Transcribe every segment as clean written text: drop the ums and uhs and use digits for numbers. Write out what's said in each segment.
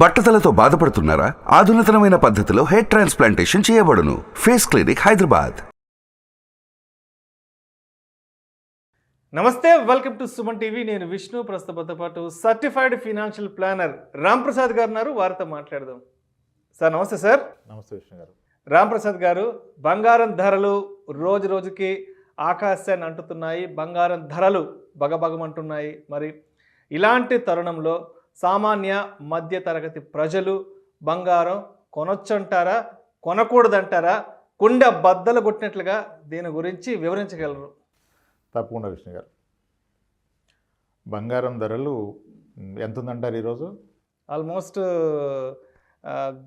బట్టతలతో బాధపడుతున్నారా? ఆధునితనమైన పద్ధతిలో హెయిర్ ట్రాన్స్ప్లాంటేషన్ చేయబడును. Face clinic, Hyderabad. నమస్తే, వెల్కమ్ టు సుమన్ టీవీ. నేను విష్ణు. ప్రస్తుతంతో పాటు certified financial planner Ram Prasad గారు ఉన్నారు. వారితో మాట్లాడదాం. సార్ నమస్తే. సార్ నమస్తే విష్ణు గారు. రామ్ ప్రసాద్ గారు, బంగారం ధరలు రోజు రోజుకి ఆకాశాన్ని అంటుతున్నాయి. బంగారం ధరలు బగబగమంటున్నాయి. మరి ఇలాంటి తరుణంలో సామాన్య మధ్య తరగతి ప్రజలు బంగారం కొనొచ్చంటారా, కొనకూడదంటారా? కుండ బద్దలు కొట్టినట్లుగా దీని గురించి వివరించగలరు? తప్పకుండా విష్ణు గారు. బంగారం ధరలు ఎంత ఉందంటారు ఈరోజు? ఆల్మోస్ట్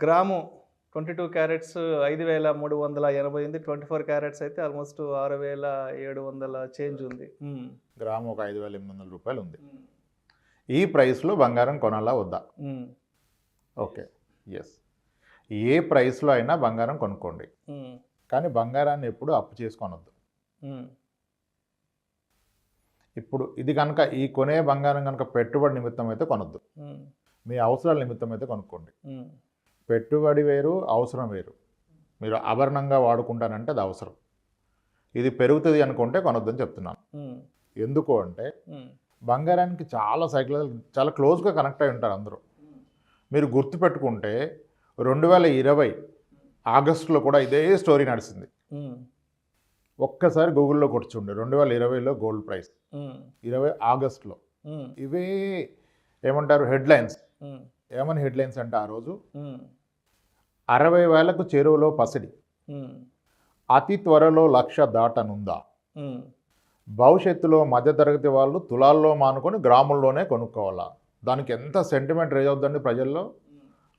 గ్రాము 22 క్యారెట్స్ 5,380 ఉంది. 24 క్యారెట్స్ అయితే ఆల్మోస్ట్ 6,700 చేంజ్ ఉంది. గ్రాము ఒక 5,800 రూపాయలు ఉంది. ఈ ప్రైస్లో బంగారం కొనాలా వద్దా? Okay, yes. ఏ ప్రైస్లో అయినా బంగారం కొనుక్కోండి, కానీ బంగారాన్ని ఎప్పుడు అప్పు చేసుకొనొద్దు. ఇప్పుడు ఇది కనుక ఈ కొనే బంగారం కనుక పెట్టుబడి నిమిత్తం అయితే కొనొద్దు. మీ అవసరాల నిమిత్తం అయితే కొనుక్కోండి. పెట్టుబడి వేరు, అవసరం వేరు. మీరు ఆభరణంగా వాడుకుంటానంటే అది అవసరం. ఇది పెరుగుతుంది అనుకుంటే కొనొద్దని చెప్తున్నాను. ఎందుకు అంటే బంగారానికి చాలా క్లోజ్గా కనెక్ట్ అయి ఉంటారు అందరూ. మీరు గుర్తుపెట్టుకుంటే 2020 ఆగస్టులో కూడా ఇదే స్టోరీ నడిచింది. ఒక్కసారి గూగుల్లో కొట్టుచుండే 2020లో గోల్డ్ ప్రైస్ 20 ఆగస్టులో ఇవే ఏమంటారు హెడ్లైన్స్. ఏమని హెడ్లైన్స్ అంటే ఆ రోజు 60,000కు చెరువులో పసిడి, అతి త్వరలో 1,00,000 దాటనుందా, భవిష్యత్తులో మధ్యతరగతి వాళ్ళు తులాల్లో మానుకొని గ్రాముల్లోనే కొనుక్కోవాలా. దానికి ఎంత సెంటిమెంట్ రేజ్ అవుతుందండి ప్రజల్లో.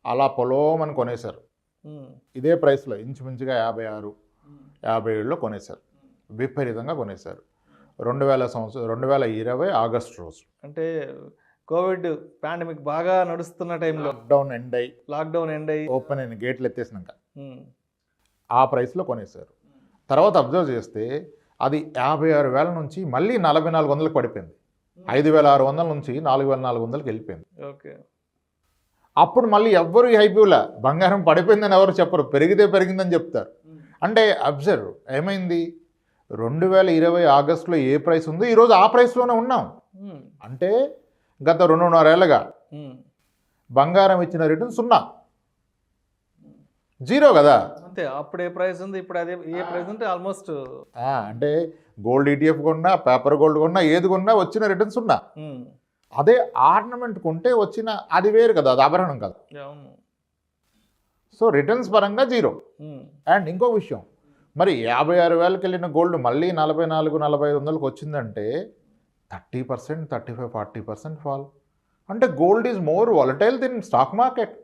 అలా పొలోమని కొనేశారు. ఇదే ప్రైస్లో ఇంచుమించుగా 56, 57లో కొనేశారు. విపరీతంగా కొనేశారు. 2020 ఆగస్టు రోజు, అంటే కోవిడ్ పాండమిక్ బాగా నడుస్తున్న టైంలో, లాక్డౌన్ ఎండ్ అయ్యి ఓపెన్ అయిన గేట్లు ఎత్తేసినాక ఆ ప్రైస్లో కొనేశారు. తర్వాత అబ్జర్వ్ చేస్తే అది 56,000 నుంచి మళ్ళీ 44,000కి పడిపోయింది. 5,600 నుంచి 4,400కి వెళ్ళిపోయింది. ఓకే. అప్పుడు మళ్ళీ ఎవ్వరు హైప్యూలా బంగారం పడిపోయిందని ఎవరు చెప్పరు, పెరిగితే పెరిగిందని చెప్తారు. అంటే అబ్జర్వ్ ఏమైంది, 2020 ఆగస్టులో ఏ ప్రైస్ ఉందో ఈరోజు ఆ ప్రైస్లోనే ఉన్నాం. అంటే గత 2.5 ఏళ్ళగా బంగారం ఇచ్చిన రిటర్న్ 0, 0 కదా. అంతే. అప్పుడు ఏ ప్రైస్ ఉంది, ఇప్పుడు అదే ఏ ప్రైస్ ఉంటే ఆల్మోస్ట్. అంటే గోల్డ్ ETF కొన్నా, పేపర్ గోల్డ్ కొన్నా, ఏది కొన్నా వచ్చిన రిటర్న్స్ 0. అదే ఆర్నమెంట్ కొంటే వచ్చిన అది వేరు కదా, అది ఆభరణం కదా. సో రిటర్న్స్ పరంగా 0. అండ్ ఇంకో విషయం, మరి 56,000కి వెళ్ళిన గోల్డ్ మళ్ళీ 44,000-45,000కి వచ్చిందంటే 30%, 35%, 40% ఫాల్. అంటే gold is more volatile than stock market.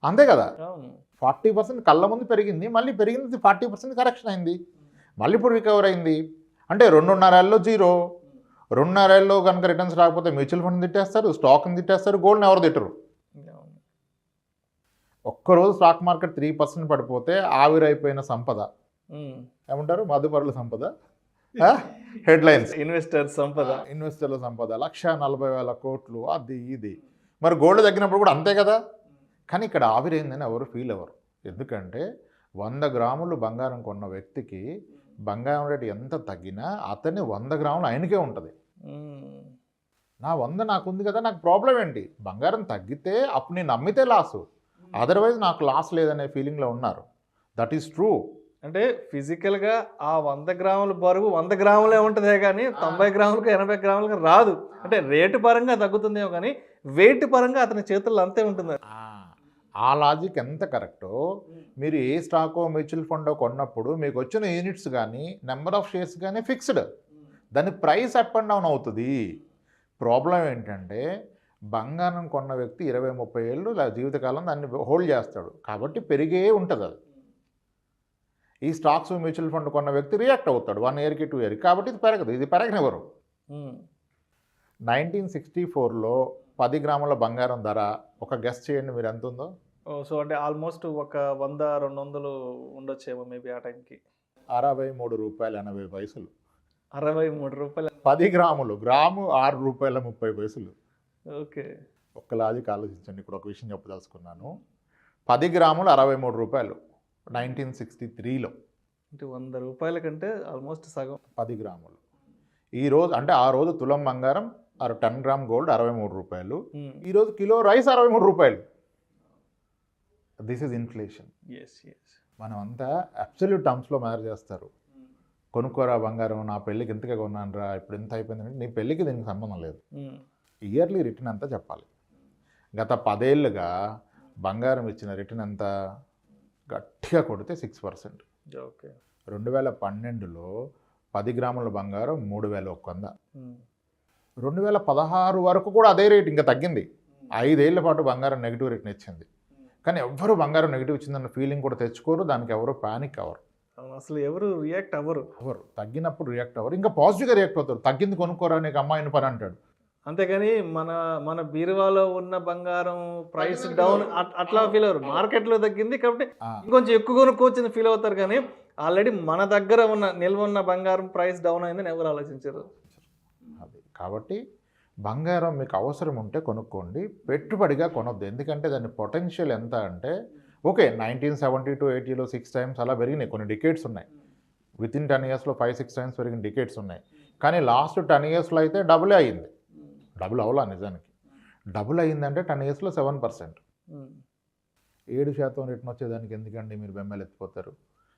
అంతే కదా. 40% కళ్ళ ముందు పెరిగింది, మళ్ళీ పెరిగింది 40% కరెక్షన్ అయింది, మళ్ళీ ఇప్పుడు రికవర్ అయింది. అంటే 2.5 ఏళ్ళలో 0. 2.5 ఏళ్ళలో కనుక రిటర్న్స్ రాకపోతే మ్యూచువల్ ఫండ్ తిట్టేస్తారు, స్టాక్ని తిట్టేస్తారు, గోల్డ్ని ఎవరు తిట్టరు. ఒక్కరోజు స్టాక్ మార్కెట్ 3% పడిపోతే ఆవిరైపోయిన సంపద ఏమంటారు, మధుపరుల సంపద, హెడ్లైన్స్ ఇన్వెస్టర్ల సంపద 1,40,000 కోట్లు, అది ఇది. మరి గోల్డ్ తగ్గినప్పుడు కూడా అంతే కదా. కానీ ఇక్కడ ఆవిరైందని ఎవరు ఫీల్ అవ్వరు. ఎందుకంటే 100 గ్రాములు బంగారం కొన్న వ్యక్తికి బంగారం రేటు ఎంత తగ్గినా అతని 100 గ్రాములు ఆయనకే ఉంటుంది. నా 100 నాకుంది కదా, నాకు ప్రాబ్లం ఏంటి? బంగారం తగ్గితే అప్పుడు నేను అమ్మితే లాసు, అదర్వైజ్ నాకు లాస్ లేదనే ఫీలింగ్లో ఉన్నారు. That is true. అంటే ఫిజికల్గా ఆ 100 గ్రాముల బరువు 100 గ్రాములే ఉంటుందే కానీ 90 గ్రాములకు 80 గ్రాములకు రాదు. అంటే రేటు పరంగా తగ్గుతుందేమో కానీ వెయిట్ పరంగా అతని చేతుల్లో అంతే ఉంటుంది. ఆ లాజిక్ ఎంత కరెక్టో, మీరు ఏ స్టాకో మ్యూచువల్ ఫండో కొన్నప్పుడు మీకు వచ్చిన యూనిట్స్ కానీ నెంబర్ ఆఫ్ షేర్స్ కానీ ఫిక్స్డ్, దాని ప్రైస్ అప్ అండ్ డౌన్ అవుతుంది. ప్రాబ్లం ఏంటంటే బంగారం కొన్న వ్యక్తి 20-30 ఏళ్ళు జీవితకాలం దాన్ని హోల్డ్ చేస్తాడు కాబట్టి పెరిగే ఉంటుంది అది. ఈ స్టాక్స్ మ్యూచువల్ ఫండ్ కొన్న వ్యక్తి రియాక్ట్ అవుతాడు 1 ఇయర్కి 2 ఇయర్కి, కాబట్టి ఇది పెరగదు, ఇది పెరగనివ్వరు. 1964లో 10 గ్రాముల బంగారం ధర ఒక గెస్ చేయండి మీరు ఎంత ఉందో. సో అంటే ఆల్మోస్ట్ ఒక 100-200 ఉండొచ్చేమో మేబీ ఆ టైంకి. 63 రూపాయలు 80 పైసలు. 63 రూపాయలు 10 గ్రాములు, గ్రాము 6 రూపాయల 30 పైసలు. ఓకే. ఒక్క లాజిక్ ఆలోచించండి. ఇప్పుడు ఒక విషయం చెప్పదలుచుకున్నాను. 10 గ్రాములు 63 రూపాయలు 1963లో. అంటే 100 రూపాయల కంటే ఆల్మోస్ట్ సగం. 10 గ్రాములు. ఈరోజు అంటే ఆ రోజు తులం బంగారం 10 గ్రామ్ గోల్డ్ 63 రూపాయలు. ఈరోజు కిలో రైస్ 63 రూపాయలు. This is inflation. మనం అంతా అబ్సల్యూట్ టర్మ్స్లో మేనేజ్ చేస్తారు. కొనుక్కోరా బంగారం, నా పెళ్ళికి ఎంతగా కొన్నాను రా, ఇప్పుడు ఎంత అయిపోయిందంటే నీ పెళ్ళికి దీనికి సంబంధం లేదు. ఇయర్లీ రిటర్న్ అంతా చెప్పాలి. గత 10 ఏళ్ళుగా బంగారం ఇచ్చిన రిటర్న్ అంతా గట్టిగా కొడితే 6%. ఓకే. 2012లో 10 గ్రాముల బంగారం 3100. 2016 వరకు కూడా అదే రేట్, ఇంకా తగ్గింది. 5 ఏళ్ల పాటు బంగారం నెగిటివ్ రేట్ని ఇచ్చింది. కానీ ఎవ్వరు బంగారం నెగిటివ్ ఇచ్చిందన్న ఫీలింగ్ కూడా తెచ్చుకోరు, దానికి ఎవరు ప్యానిక్ అవ్వరు. అసలు ఎవరు రియాక్ట్ అవ్వరు. తగ్గినప్పుడు రియాక్ట్ అవ్వరు, ఇంకా పాజిటివ్గా రియాక్ట్ అవుతారు. తగ్గింది కొనుక్కోరా, నీకు అమ్మాయిని పని అంటాడు. అంతేగాని మన బీరువాలో ఉన్న బంగారం ప్రైస్ డౌన్ అట్లా ఫీల్ అవ్వరు. మార్కెట్లో తగ్గింది కాబట్టి ఇంకొంచెం ఎక్కువ కొనుక్కోవచ్చని ఫీల్ అవుతారు. కానీ ఆల్రెడీ మన దగ్గర ఉన్న నిల్వ ఉన్న బంగారం ప్రైస్ డౌన్ అయిందని ఎవరు ఆలోచించారు. అది కాబట్టి బంగారం మీకు అవసరం ఉంటే కొనుక్కోండి, పెట్టుబడిగా కొనొద్దు. ఎందుకంటే దాని పొటెన్షియల్ ఎంత అంటే, ఓకే 1970 to 80లో 6 times అలా పెరిగినాయి. కొన్ని డికేట్స్ ఉన్నాయి. వితిన్ 10 yearsలో 5-6 times పెరిగిన డికేట్స్ ఉన్నాయి. కానీ లాస్ట్ 10 yearsలో అయితే డబులే అయ్యింది. డబుల్ అవలా నిజానికి. డబుల్ అయ్యిందంటే 10 yearsలో 7%. 7% రిటర్న్ వచ్చేదానికి ఎందుకండి మీరు బెమ్మలు ఎత్తిపోతారు.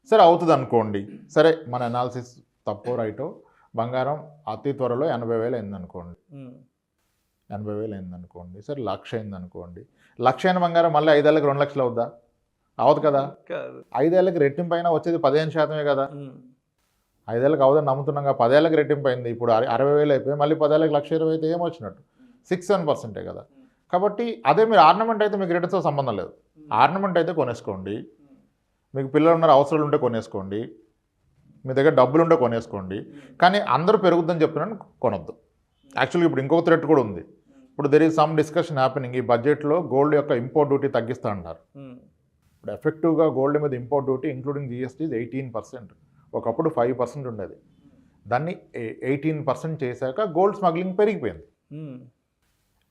సరే అవుతుంది అనుకోండి. సరే మన అనాలిసిస్ తప్పో రైటో, బంగారం అతి త్వరలో 80,000 అయిందనుకోండి. 80,000 అయిందనుకోండి. సరే 1,00,000 అయిందనుకోండి. 1,00,000 అయిన బంగారం మళ్ళీ 5 ఏళ్ళకి 2 లక్షలు అవుద్దా? అవదు కదా. 5 ఏళ్ళకి రెట్టింపు అయినా వచ్చేది 15% కదా. 5 ఏళ్ళకి అవదని నమ్ముతున్నాగా. 10 ఏళ్ళకి రెట్టింపు అయింది, ఇప్పుడు 60,000 అయిపోయి మళ్ళీ 10 ఏళ్ళకి 1,20,000 అయితే ఏమొచ్చినట్టు? 6-7% కదా. కాబట్టి అదే మీరు ఆర్నమెంట్ అయితే మీకు రిటర్న్స్తో సంబంధం లేదు. ఆర్నమెంట్ అయితే కొనేసుకోండి. మీకు పిల్లలు ఉన్నారు, అవసరాలు ఉంటే కొనేసుకోండి. మీ దగ్గర డబ్బులు ఉంటే కొనేసుకోండి. కానీ అందరూ పెరుగుద్దని చెప్తున్నాను, కొనొద్దు. యాక్చువల్గా ఇప్పుడు ఇంకొక థ్రెట్ కూడా ఉంది. ఇప్పుడు there is some discussion happening. ఈ బడ్జెట్లో గోల్డ్ యొక్క ఇంపోర్ట్ డ్యూటీ తగ్గిస్తూ అంటారు. ఇప్పుడు ఎఫెక్టివ్గా గోల్డ్ మీద ఇంపోర్ట్ డ్యూటీ ఇంక్లూడింగ్ జిఎస్టీ 18%. ఒకప్పుడు 5% ఉండేది. దాన్ని 18% చేశాక గోల్డ్ స్మగ్లింగ్ పెరిగిపోయింది.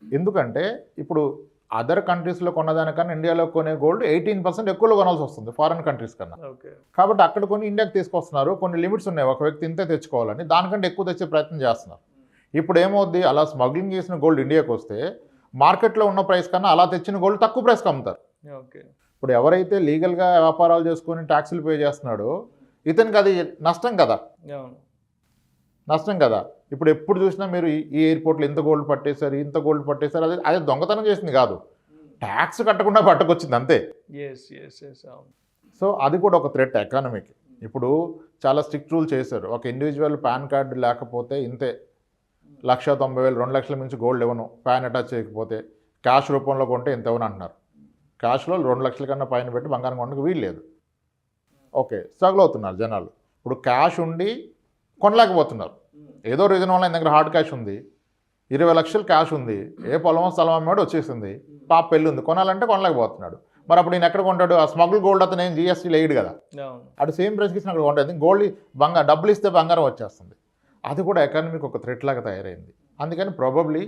ఎందుకంటే ఇప్పుడు అదర్ కంట్రీస్లో కొన్నదానికన్నా ఇండియాలో కొనే గోల్డ్ 18% ఎక్కువలో కొనాల్సి వస్తుంది ఫారెన్ కంట్రీస్ కన్నా. కాబట్టి అక్కడ కొన్ని ఇండియాకి తీసుకొస్తున్నారు. కొన్ని లిమిట్స్ ఉన్నాయి, ఒక వ్యక్తి ఇంతే తెచ్చుకోవాలని. దానికంటే ఎక్కువ తెచ్చే ప్రయత్నం చేస్తున్నారు. ఇప్పుడు ఏమవుద్ది, అలా స్మగ్లింగ్ చేసిన గోల్డ్ ఇండియాకి వస్తే మార్కెట్లో ఉన్న ప్రైస్ కన్నా అలా తెచ్చిన గోల్డ్ తక్కువ ప్రైస్కి అమ్ముతారు. ఇప్పుడు ఎవరైతే లీగల్గా వ్యాపారాలు చేసుకొని ట్యాక్సులు పే చేస్తున్నాడో ఇతనికి అది నష్టం కదా. నష్టం కదా. ఇప్పుడు ఎప్పుడు చూసినా మీరు ఈ ఎయిర్పోర్ట్లో ఇంత గోల్డ్ పట్టేశారు, ఇంత గోల్డ్ పట్టేశారు, అదే దొంగతనం చేసింది కాదు, ట్యాక్స్ కట్టకుండా పట్టుకొచ్చింది అంతే. సో అది కూడా ఒక థ్రెట్ ఎకానమీకి. ఇప్పుడు చాలా స్ట్రిక్ట్ రూల్ చేశారు. ఒక ఇండివిజువల్ పాన్ కార్డు లేకపోతే ఇంతే 1,90,000 2 లక్షల మించి గోల్డ్ ఇవ్వను, పాన్ అటాచ్ చేయకపోతే. క్యాష్ రూపంలో కొంటే ఇంత ఇవ్వను అంటున్నారు. క్యాష్లో 2 లక్షల కన్నా పైన పెట్టి బంగారం కొనడానికి వీల్లేదు. ఓకే, స్ట్రగుల్ అవుతున్నారు జనాలు. ఇప్పుడు క్యాష్ ఉండి కొనలేకపోతున్నారు. ఏదో రీజన్ వల్ల ఆయన దగ్గర హార్డ్ క్యాష్ ఉంది, 20 లక్షలు క్యాష్ ఉంది, ఏ పొలమో స్థలం అమ్మాడు వచ్చేసింది, పాప పెళ్ళి ఉంది, కొనాలంటే కొనలేకపోతున్నాడు. మరి అప్పుడు నేను ఎక్కడ కొంటాడు? ఆ స్మగుల్ గోల్డ్ అతను ఏం జిఎస్టీ లేడు కదా. అటు సేమ్ ప్రైస్కి ఇచ్చిన అక్కడ కొంటుంది. గోల్డ్ డబ్బులు ఇస్తే బంగారం వచ్చేస్తుంది. అది కూడా ఎకానమీకి ఒక థ్రెట్ లాగా తయారైంది. అందుకని ప్రాబబ్లీ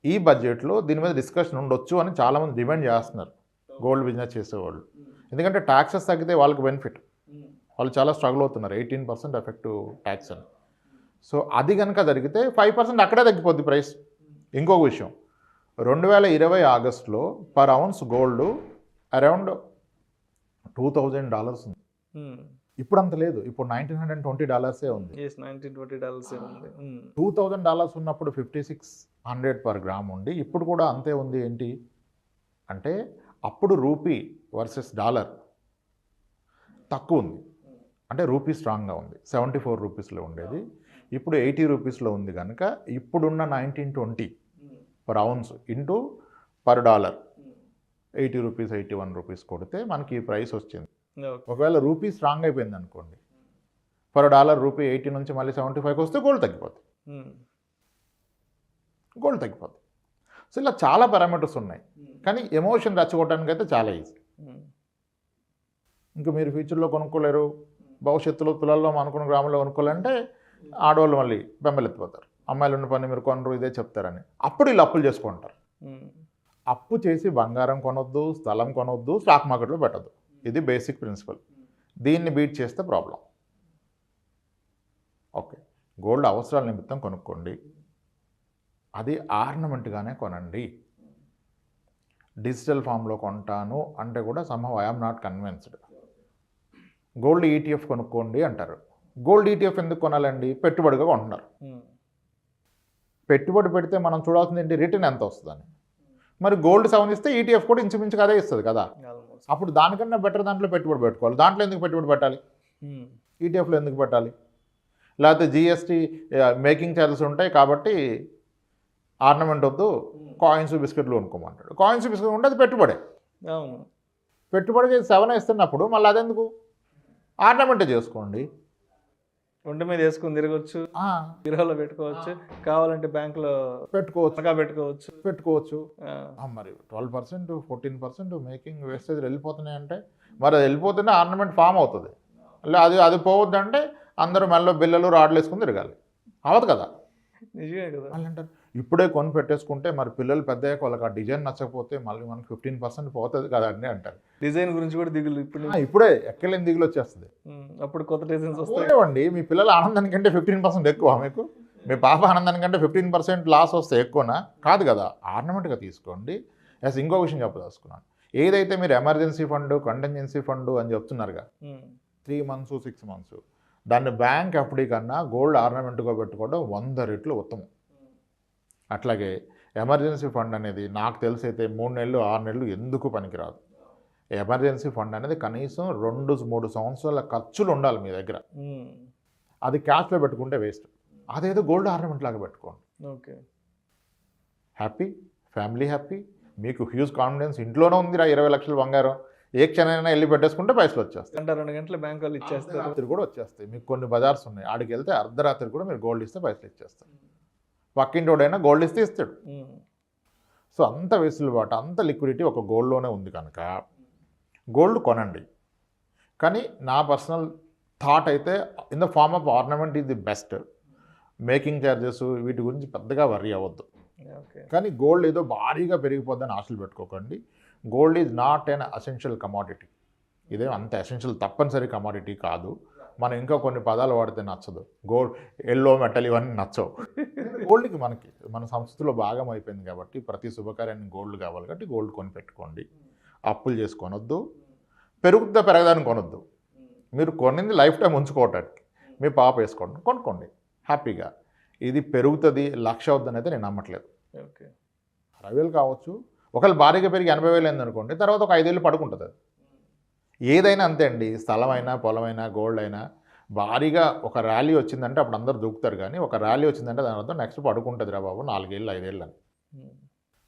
ఈ బడ్జెట్లో దీని మీద డిస్కషన్ ఉండొచ్చు అని చాలామంది డిమాండ్ చేస్తున్నారు గోల్డ్ బిజినెస్ చేసేవాళ్ళు. ఎందుకంటే ట్యాక్సెస్ తగ్గితే వాళ్ళకి బెనిఫిట్. వాళ్ళు చాలా స్ట్రగుల్ అవుతున్నారు, 18% ఎఫెక్టివ్ ట్యాక్స్ అని. సో అది కనుక జరిగితే 5% అక్కడే తగ్గిపోద్ది ప్రైస్. ఇంకొక విషయం, 2020 ఆగస్టులో పర్ ఔన్స్ గోల్డ్ అరౌండ్ $2,000 ఉంది. ఇప్పుడు అంత లేదు, ఇప్పుడు $1,920 ఉంది. $2,000 ఉన్నప్పుడు 5,600 పర్ గ్రామ్ ఉండి ఇప్పుడు కూడా అంతే ఉంది. ఏంటి అంటే అప్పుడు రూపీ వర్సెస్ డాలర్ తక్కువ ఉంది, అంటే రూపీ స్ట్రాంగ్గా ఉంది. 74 రూపీస్లో ఉండేది, ఇప్పుడు 80 రూపీస్లో ఉంది. కనుక ఇప్పుడున్న 1920 per ounce into per dollar 80 rupees 81 rupees కొడితే మనకి ఈ ప్రైస్ వచ్చింది. ఒకవేళ రూపీ స్ట్రాంగ్ అయిపోయింది అనుకోండి, పర్ డాలర్ రూపీ 80 నుంచి మళ్ళీ 75కి వస్తే గోల్డ్ తగ్గిపోతుంది. సో ఇలా చాలా పారామీటర్స్ ఉన్నాయి. కానీ ఎమోషన్ రెచ్చగొట్టడానికి అయితే చాలా ఈజీ. ఇంకా మీరు ఫ్యూచర్లో కొనుక్కోలేరు, భవిష్యత్తులో తులాల్లో అనుకున్న గ్రామంలో కొనుక్కోవాలంటే ఆడవాళ్ళు మళ్ళీ బెంబెలెత్తిపోతారు. అమ్మాయిలు ఉన్న పని మీరు కొనరు ఇదే చెప్తారని. అప్పుడు వీళ్ళు అప్పులు చేసుకుంటారు. అప్పు చేసి బంగారం కొనొద్దు, స్థలం కొనొద్దు, స్టాక్ మార్కెట్లో పెట్టద్దు. ఇది బేసిక్ ప్రిన్సిపల్. దీన్ని బీట్ చేస్తే ప్రాబ్లం. ఓకే, గోల్డ్ అవసరాల నిమిత్తం కొనుక్కోండి, అది ఆర్నమెంట్గానే కొనండి. డిజిటల్ ఫామ్లో కొంటాను అంటే కూడా somehow I'm not convinced. Gold ETF కొనుక్కోండి అంటారు. గోల్డ్ ఈటీఎఫ్ ఎందుకు కొనాలండి? పెట్టుబడిగా కొంటున్నారు. పెట్టుబడి పెడితే మనం చూడాల్సింది ఏంటి? రిటర్న్ ఎంత వస్తుందని. మరి గోల్డ్ 7 ఇస్తే ఈటీఎఫ్ కూడా ఇంచుమించుగా అదే ఇస్తుంది కదా. అప్పుడు దానికన్నా బెటర్ దాంట్లో పెట్టుబడి పెట్టుకోవాలి. దాంట్లో ఎందుకు పెట్టుబడి పెట్టాలి? ఈటీఎఫ్లో ఎందుకు పెట్టాలి? లేకపోతే జిఎస్టీ మేకింగ్ ఛార్జెస్ ఉంటాయి కాబట్టి ఆర్నమెంట్ వద్దు, కాయిన్స్ బిస్కెట్లు కొనుక్కోమంటాడు. కాయిన్స్ బిస్కెట్ ఉంటే అది పెట్టుబడే. పెట్టుబడి 7 ఇస్తున్నప్పుడు మళ్ళీ అదెందుకు? ఆర్నమెంటే చేసుకోండి. ఒంటి మీద వేసుకుని తిరగచ్చు, బీరువాలో పెట్టుకోవచ్చు, కావాలంటే బ్యాంకులో పెట్టుకోవచ్చు. మరి 12%, 14% మేకింగ్ వేస్టేజ్ వెళ్ళిపోతున్నాయంటే మరి అది వెళ్ళిపోతేనే ఆర్నమెంట్ ఫామ్ అవుతుంది. అది పోవద్దంటే అందరూ మెల్లో బిల్లలు రాడ్లు వేసుకుని తిరగాలి. అవదు కదా. నిజమే కదా. వాళ్ళు అంటారు ఇప్పుడే కొని పెట్టేసుకుంటే మరి పిల్లలు పెద్దయ్యాక వాళ్ళకి ఆ డిజైన్ నచ్చకపోతే మళ్ళీ మనకి 15% పోతుంది కదండి అంటారు. డిజైన్ గురించి కూడా దిగులు ఇప్పుడే ఎక్కలేని దిగులు వచ్చేస్తుంది. అప్పుడు కొత్త డిజైన్స్ వస్తాయి. మీ పిల్లల ఆనందానికంటే 15% ఎక్కువ మీకు, మీ పాప ఆనందానికంటే 15% లాస్ వస్తే ఎక్కువనా? కాదు కదా. ఆర్నమెంట్గా తీసుకోండి. ఎస్, ఇంకో విషయం చెప్పదలుచుకున్నాను. ఏదైతే మీరు ఎమర్జెన్సీ ఫండ్, కంటింజెన్సీ ఫండ్ అని చెప్తున్నారుగా, 3 months 6 months, దాన్ని బ్యాంక్ ఎఫ్డీ కన్నా గోల్డ్ ఆర్నమెంట్గా పెట్టుకోవడం 100 రెట్లు ఉత్తమం. అట్లాగే ఎమర్జెన్సీ ఫండ్ అనేది నాకు తెలిసి అయితే 3 నెలలు 6 నెలలు ఎందుకు పనికిరాదు. ఎమర్జెన్సీ ఫండ్ అనేది కనీసం 2-3 సంవత్సరాల ఖర్చులు ఉండాలి మీ దగ్గర. అది క్యాష్లో పెట్టుకుంటే వేస్ట్. అదేదో గోల్డ్ ఆర్నమెంట్ లాగా పెట్టుకోండి. ఓకే, హ్యాపీ, ఫ్యామిలీ హ్యాపీ, మీకు హ్యూజ్ కాన్ఫిడెన్స్. ఇంట్లోనే ఉందిరా 20 లక్షలు బంగారం, ఏ క్షణమైనా వెళ్ళి పెట్టేసుకుంటే పైసలు వచ్చేస్తాయి. 2 గంటల బ్యాంక్ వాళ్ళు ఇచ్చేస్తారు. రాత్రి కూడా వచ్చేస్తాయి. మీకు కొన్ని బజార్స్ ఉన్నాయి, ఆడికి వెళ్తే అర్ధరాత్రి కూడా మీరు గోల్డ్ ఇస్తే పైసలు ఇచ్చేస్తారు. పక్కింటోడైనా గోల్డ్ ఇస్తే ఇస్తాడు. సో అంత వెసులుబాటు, అంత లిక్విడిటీ ఒక గోల్డ్లోనే ఉంది కనుక గోల్డ్ కొనండి. కానీ నా పర్సనల్ థాట్ అయితే in the form of ornament is the best. Making charges వీటి గురించి పెద్దగా వర్రీ అవ్వద్దు. కానీ గోల్డ్ ఏదో భారీగా పెరిగిపోద్దని ఆశలు పెట్టుకోకండి. Gold is not an essential commodity. ఇదే అంత ఎసెన్షియల్ తప్పనిసరి కమాడిటీ కాదు. మనం ఇంకా కొన్ని పదాలు వాడితే నచ్చదు. గోల్డ్, ఎల్లో మెటల్ ఇవన్నీ నచ్చవు. గోల్డ్కి మన సంస్కృతిలో భాగం అయిపోయింది కాబట్టి ప్రతి శుభకార్యానికి గోల్డ్ కావాలి కాబట్టి గోల్డ్ కొని పెట్టుకోండి. అప్పులు చేసి కొనొద్దు, పెరగదాన్ని కొనొద్దు. మీరు కొనింది లైఫ్ టైం ఉంచుకోవటానికి. మీ పాప వేసుకోండి, కొనుక్కోండి హ్యాపీగా. ఇది పెరుగుతుంది 1,00,000 అవుతుందని అయితే నేను నమ్మట్లేదు. 60,000 కావచ్చు. ఒకవేళ భారీగా పెరిగి 80,000 అయిందనుకోండి, తర్వాత ఒక 5 ఏళ్ళు పడుకుంటుంది. అది ఏదైనా అంతే అండి. స్థలమైనా, పొలమైనా, గోల్డ్ అయినా భారీగా ఒక ర్యాలీ వచ్చిందంటే అప్పుడు అందరు దూకుతారు. కానీ ఒక ర్యాలీ వచ్చిందంటే దాని అర్థం నెక్స్ట్ పడుకుంటుంది రా బాబు 4 ఏళ్ళు 5 ఏళ్ళు అని.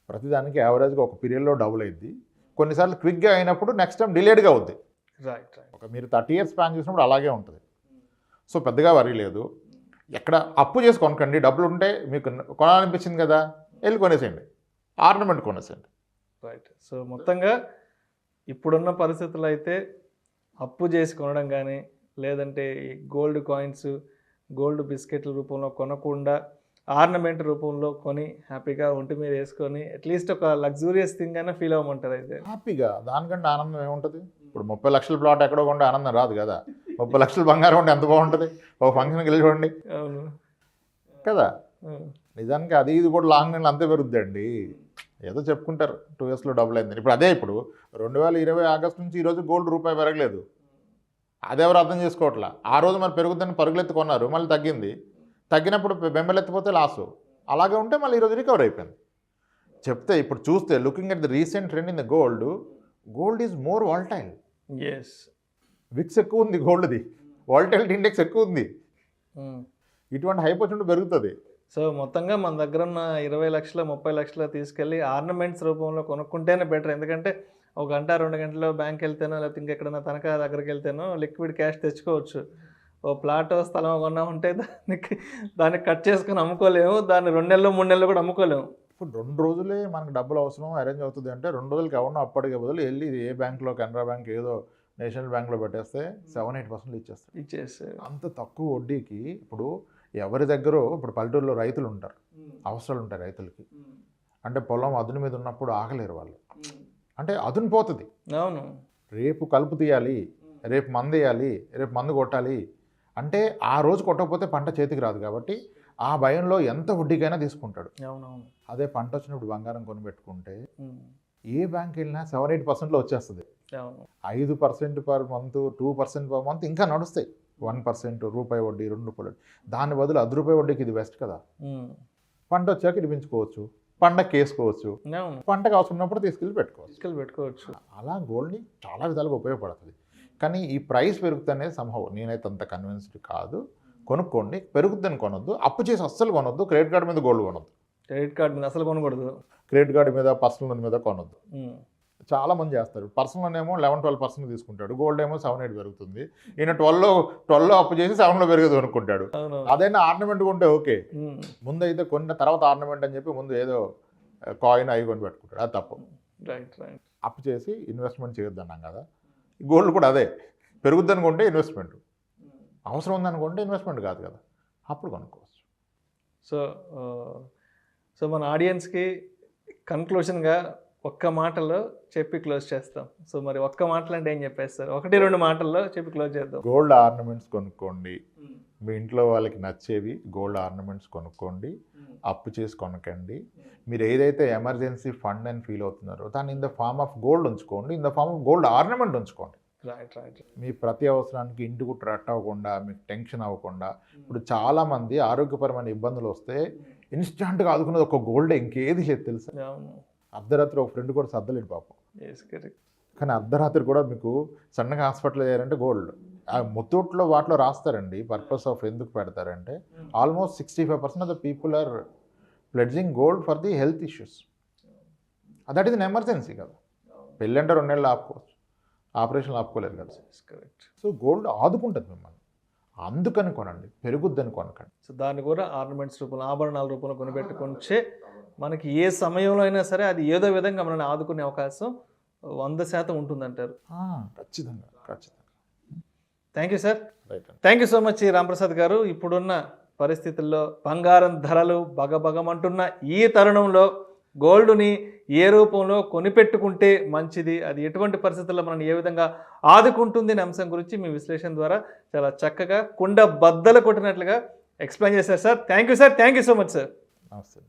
ప్రతిదానికి యావరేజ్గా ఒక పీరియడ్లో డబుల్ అయింది. కొన్నిసార్లు క్విక్గా అయినప్పుడు నెక్స్ట్ టైం డిలేడ్గా అవుద్ది. ఒక మీరు 30 years స్పాన్ చూసినప్పుడు అలాగే ఉంటుంది. సో పెద్దగా వరీ లేదు. ఎక్కడ అప్పు చేసి కొనకండి. డబ్బులు ఉంటే మీకు కొనాలనిపించింది కదా, వెళ్ళి కొనేసేయండి, ఆర్నమెంట్ కొనేసేయండి. రైట్. సో మొత్తంగా ఇప్పుడున్న పరిస్థితుల్లో అయితే అప్పు చేసి కొనడం కానీ, లేదంటే గోల్డ్ కాయిన్స్, గోల్డ్ బిస్కెట్ల రూపంలో కొనకుండా ఆర్నమెంట్ రూపంలో కొని హ్యాపీగా ఒంటి మీద వేసుకొని అట్లీస్ట్ ఒక లగ్జూరియస్ థింగ్ అయినా ఫీల్ అవ్వమంటారు. అయితే హ్యాపీగా, దానికంటే ఆనందం ఏముంటుంది? ఇప్పుడు 30 లక్షల ప్లాట్ ఎక్కడో కొంటే ఆనందం రాదు కదా. 30 లక్షల బంగారం ఉంటే ఎంత బాగుంటుంది. ఒక ఫంక్షన్కి వెళ్ళి చూడండి. అవును కదా. నిజానికి అది ఇది కూడా లాంగ్ రన్లో అంతే పెరుగుద్దండి. ఏదో చెప్పుకుంటారు 2 yearsలో డబుల్ అయింది. ఇప్పుడు అదే ఇప్పుడు 2020 ఆగస్టు నుంచి ఈరోజు గోల్డ్ రూపాయి పెరగలేదు. అదెవరు అర్థం చేసుకోవట్లా. ఆ రోజు మరి పెరుగుద్దని పరుగులెత్తి కొన్నారు, మళ్ళీ తగ్గింది. తగ్గినప్పుడు బెంబెలెత్తిపోతే లాసు. అలాగే ఉంటే మళ్ళీ ఈరోజు రికవర్ అయిపోయింది. చెప్తే ఇప్పుడు చూస్తే looking at the recent trend in the gold is more volatile. VIX ఎక్కువ ఉంది గోల్డ్ది, వాలటైలిటీ ఇండెక్స్ ఎక్కువ ఉంది. ఇటువంటి హైప్ వచ్చినట్టు పెరుగుతుంది. సో మొత్తంగా మన దగ్గర ఉన్న 20 లక్షలు 30 లక్షలు తీసుకెళ్ళి ఆర్నమెంట్స్ రూపంలో కొనుక్కుంటేనే బెటర్. ఎందుకంటే 1 గంట 2 గంటలో బ్యాంక్ వెళ్తేనో లేకపోతే ఇంకెక్కడైనా తనఖా దగ్గరికి వెళ్తేనో లిక్విడ్ క్యాష్ తెచ్చుకోవచ్చు. ఓ ప్లాట్ స్థలం కొన్నా ఉంటే దాన్ని కట్ చేసుకుని అమ్ముకోలేము, దాన్ని 2 నెలలు 3 నెలలు కూడా అమ్ముకోలేము. ఇప్పుడు 2 రోజులే మనకు డబ్బులు అవసరం అరేంజ్ అవుతుంది అంటే 2 రోజులకి ఎవరినో అప్పటికే బదులు వెళ్ళి ఏ బ్యాంక్లో, కెనరా బ్యాంక్ ఏదో నేషనల్ బ్యాంక్లో పెట్టేస్తే 7-8% ఇచ్చేస్తారు. అంత తక్కువ వడ్డీకి ఇప్పుడు ఎవరి దగ్గర, ఇప్పుడు పల్లెటూరులో రైతులు ఉంటారు, అవసరాలు ఉంటాయి రైతులకి. అంటే పొలం అదును మీద ఉన్నప్పుడు ఆగలేరు వాళ్ళు. అంటే అదును పోతుంది. అవును. రేపు కలుపు తీయాలి, రేపు మందు వేయాలి, రేపు మందు కొట్టాలి అంటే ఆ రోజు కొట్టకపోతే పంట చేతికి రాదు కాబట్టి ఆ భయంలో ఎంత వడ్డీకైనా తీసుకుంటాడు. అవునవును. అదే పంట వచ్చినప్పుడు బంగారం కొనిపెట్టుకుంటే ఏ బ్యాంక్ వెళ్ళినా 7-8% వచ్చేస్తుంది. 5% పర్ మంత్, 2% పర్ మంత్ ఇంకా నడుస్తాయి. 1% రూపాయి వడ్డీ, 2 రూపాయలు వడ్డీ. దాని బదులు ₹10 వడ్డీకి ఇది బెస్ట్ కదా. పంట వచ్చాక ఇడిపించుకోవచ్చు, పండగకి వేసుకోవచ్చు, పంటకు అవసరం ఉన్నప్పుడు తీసుకెళ్ళి పెట్టుకోవచ్చు. అలా గోల్డ్ని చాలా విధాలుగా ఉపయోగపడుతుంది. కానీ ఈ ప్రైస్ పెరుగుతుందనే సంభవం నేనైతే అంత కన్విన్స్డ్ కాదు. కొనుక్కోండి, పెరుగుతుందని కొనొద్దు, అప్పు చేసి అస్సలు కొనొద్దు, క్రెడిట్ కార్డు మీద గోల్డ్ కొనొద్దు. క్రెడిట్ కార్డు మీద అసలు కొనకూడదు. క్రెడిట్ కార్డు మీద, పర్సనల్ లోన్ మీద కొనొద్దు. చాలా మంది చేస్తారు. పర్సనల్ లోన్ ఏమో 11-12% తీసుకుంటాడు, గోల్డ్ ఏమో 7-8 పెరుగుతుంది. ఈయన 12 అప్పు చేసి 7లో పెరగదు అనుకుంటాడు. అదైనా ఆర్నమెంట్ కొంటే ఓకే, ముందు అయితే కొన్న తర్వాత ఆర్నమెంట్ అని చెప్పి ముందు ఏదో కాయిన్ అవి కొని పెట్టుకుంటాడు. అది తప్పు. అప్పు చేసి ఇన్వెస్ట్మెంట్ చేయొద్దు అన్నాం కదా. గోల్డ్ కూడా అదే, పెరుగుద్ది అనుకుంటే ఇన్వెస్ట్మెంట్, అవసరం ఉందనుకుంటే ఇన్వెస్ట్మెంట్ కాదు కదా, అప్పుడు కొనుక్కోవచ్చు. సో మన ఆడియన్స్కి కన్క్లూషన్గా ఒక్క మాటలో చెప్పి క్లోజ్ చేస్తాం. సో మరి ఒక్క మాటలు అంటే ఏం చెప్పేస్తారు? 1-2 మాటల్లో చెప్పి క్లోజ్ చేద్దాం. గోల్డ్ ఆర్నమెంట్స్ కొనుక్కోండి, మీ ఇంట్లో వాళ్ళకి నచ్చేవి గోల్డ్ ఆర్నమెంట్స్ కొనుక్కోండి, అప్పు చేసి కొనకండి. మీరు ఏదైతే ఎమర్జెన్సీ ఫండ్ అని ఫీల్ అవుతున్నారో దాన్ని in the form of gold ఉంచుకోండి, in the form of gold ornament ఉంచుకోండి. మీ ప్రతి అవసరానికి ఇంటి గుట్టు రట్ అవ్వకుండా, మీకు టెన్షన్ అవ్వకుండా. ఇప్పుడు చాలామంది ఆరోగ్యపరమైన ఇబ్బందులు వస్తే ఇన్స్టాంట్గా ఆదుకున్నది ఒక గోల్డే, ఇంకేది లేదు తెలుసా. అర్ధరాత్రి ఒక ఫ్రెండ్ కూడా సర్దలేడు పాపం, కానీ అర్ధరాత్రి కూడా మీకు సన్నగా హాస్పిటల్ చేయాలంటే గోల్డ్. ఆ ముత్తూట్లో వాటిలో రాస్తారండి పర్పస్ ఆఫ్ ఎందుకు పెడతారంటే almost 65% of the people are pledging gold for the health issues. That is an emergency కదా. పెళ్ళి అంటే 2 నెలలు ఆపుకోవచ్చు, ఆపరేషన్లు ఆపుకోలేరు కదా. సో గోల్డ్ ఆదుకుంటుంది మిమ్మల్ని, అందుకని కొనండి, పెరుగుద్దని కొనకండి. సో దాన్ని కూడా ఆర్నమెంట్స్ రూపంలో, ఆభరణాల రూపంలో కొనిపెట్టుకుంటే మనకి ఏ సమయంలో అయినా సరే అది ఏదో విధంగా మనల్ని ఆదుకునే అవకాశం 100% ఉంటుందంటారు. ఖచ్చితంగా. Thank you sir. Thank you so much Ramprasad గారు. ఇప్పుడున్న పరిస్థితుల్లో బంగారం ధరలు బగబగమంటున్న ఈ తరుణంలో గోల్డ్ని ఏ రూపంలో కొనిపెట్టుకుంటే మంచిది, అది ఎటువంటి పరిస్థితుల్లో మనల్ని ఏ విధంగా ఆదుకుంటుంది అనే అంశం గురించి మీ విశ్లేషణ ద్వారా చాలా చక్కగా కుండ బద్దలు కొట్టినట్లుగా ఎక్స్ప్లెయిన్ చేశారు sir. Thank you sir. Thank you so much sir. నమస్తే.